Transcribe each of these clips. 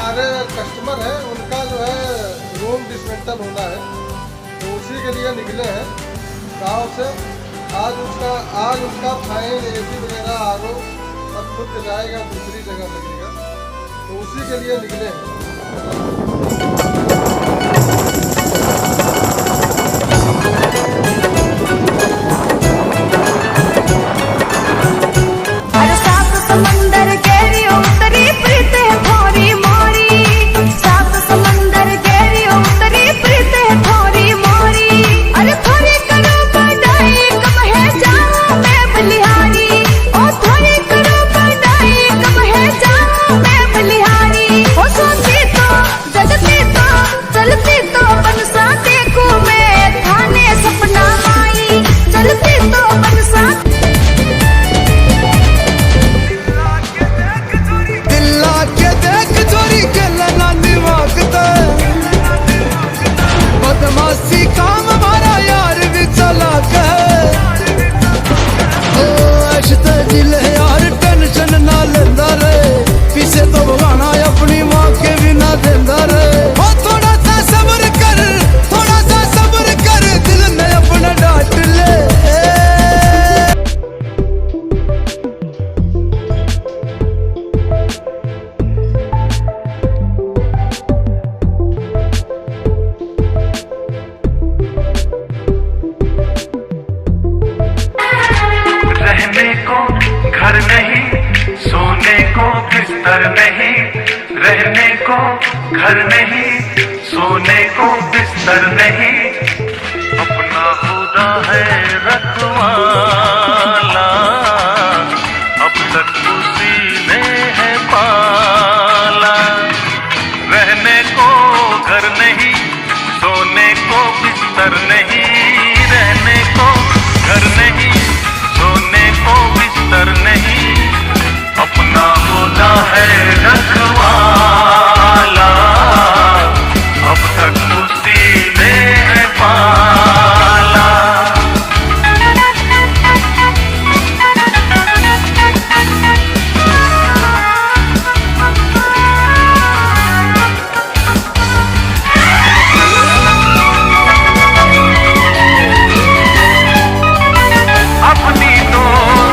हमारे कस्टमर हैं उनका जो है रूम डिसमेंटल होना है, तो उसी के लिए निकले हैं गांव से। आज उसका फाइन एसी वगैरह आर ओ सब खुद जाएगा, दूसरी जगह लगेगा, तो उसी के लिए निकले हैं। घर नहीं, सोने को बिस्तर नहीं, रहने को घर नहीं, सोने को बिस्तर नहीं, अपना खुदा है रखवाला, अब तक उसी ने है पाला। रहने को घर नहीं, सोने को बिस्तर नहीं, रहने को घर नहीं, सोने को बिस्तर नहीं, अपना खुदा है रखवाला, अब तक उसी ने है पाला। अपनी तो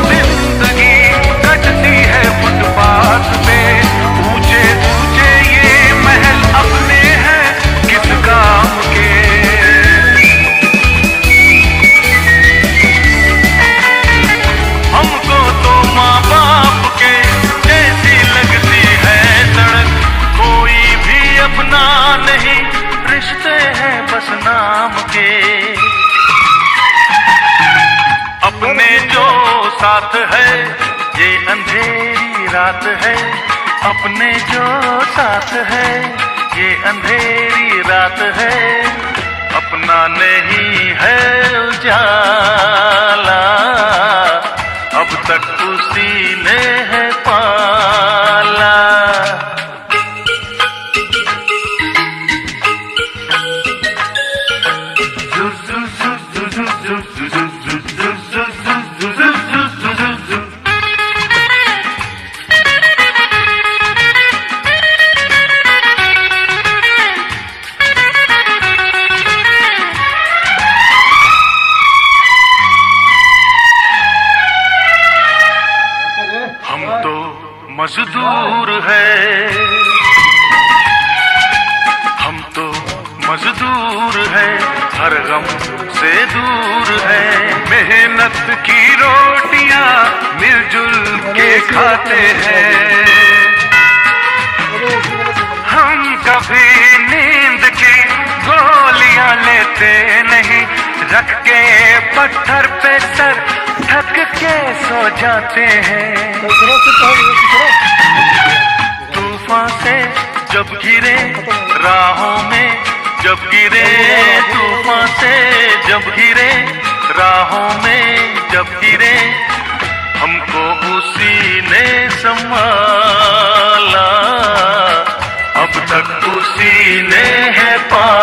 जिंदगी कटती है फुटपाथ पे, ऊंचे ऊंचे ये महल अपने हैं किस काम के। हमको तो माँ बाप के जैसी लगती है सड़क, कोई भी अपना नहीं, रिश्ते हैं बस नाम के। अपने जो साथ है ये अंधेरी रात है, अपने जो साथ है ये अंधेरी रात है, अपना नहीं है उजाला, अब तक उसी ने है पाला। हम तो मजदूर है, हम तो मजदूर है, हर गम से दूर है, मेहनत की रोटियां मिलजुल के खाते हैं। हम कभी नींद की गोलियां लेते नहीं, रख के पत्थर पे सर थक के सो जाते हैं। तूफान से जब गिरे राहों में, जब गिरे तूफान से जब गिरे राहों में, जब गिरे हमको उसी ने संभाला, अब तक उसी ने है पाला।